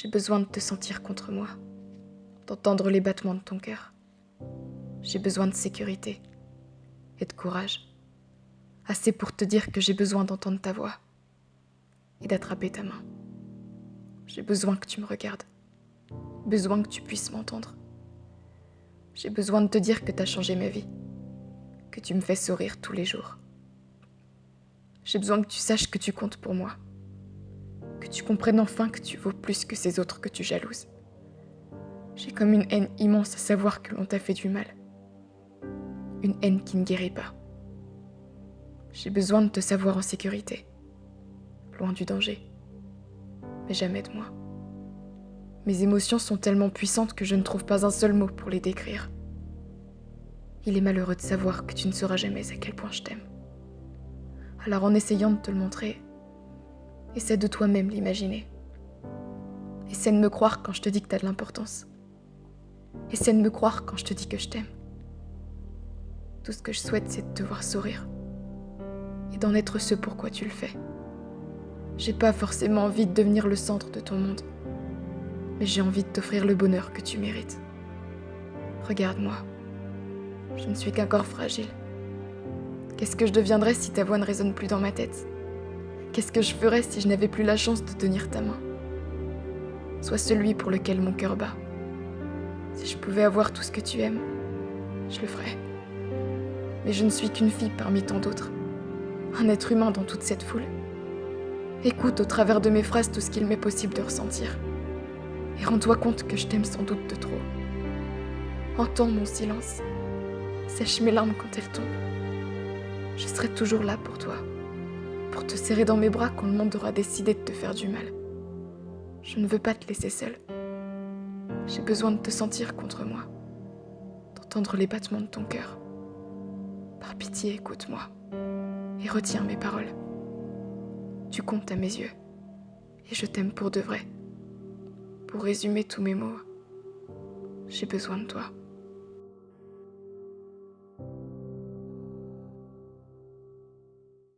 J'ai besoin de te sentir contre moi, d'entendre les battements de ton cœur. J'ai besoin de sécurité et de courage. Assez pour te dire que j'ai besoin d'entendre ta voix et d'attraper ta main. J'ai besoin que tu me regardes, besoin que tu puisses m'entendre. J'ai besoin de te dire que t'as changé ma vie, que tu me fais sourire tous les jours. J'ai besoin que tu saches que tu comptes pour moi, que tu comprennes enfin que tu vaux plus que ces autres que tu jalouses. J'ai comme une haine immense à savoir que l'on t'a fait du mal. Une haine qui ne guérit pas. J'ai besoin de te savoir en sécurité, loin du danger, mais jamais de moi. Mes émotions sont tellement puissantes que je ne trouve pas un seul mot pour les décrire. Il est malheureux de savoir que tu ne sauras jamais à quel point je t'aime. Alors en essayant de te le montrer, essaie de toi-même l'imaginer. Essaie de me croire quand je te dis que t'as de l'importance. Essaie de me croire quand je te dis que je t'aime. Tout ce que je souhaite, c'est de te voir sourire. Et d'en être ce pourquoi tu le fais. J'ai pas forcément envie de devenir le centre de ton monde. Mais j'ai envie de t'offrir le bonheur que tu mérites. Regarde-moi. Je ne suis qu'un corps fragile. Qu'est-ce que je deviendrais si ta voix ne résonne plus dans ma tête? Qu'est-ce que je ferais si je n'avais plus la chance de tenir ta main? Sois celui pour lequel mon cœur bat. Si je pouvais avoir tout ce que tu aimes, je le ferais. Mais je ne suis qu'une fille parmi tant d'autres. Un être humain dans toute cette foule. Écoute au travers de mes phrases tout ce qu'il m'est possible de ressentir. Et rends-toi compte que je t'aime sans doute de trop. Entends mon silence. Sèche mes larmes quand elles tombent. Je serai toujours là pour toi. Pour te serrer dans mes bras quand le monde aura décidé de te faire du mal. Je ne veux pas te laisser seule. J'ai besoin de te sentir contre moi. D'entendre les battements de ton cœur. Par pitié, écoute-moi. Et retiens mes paroles. Tu comptes à mes yeux. Et je t'aime pour de vrai. Pour résumer tous mes mots, j'ai besoin de toi.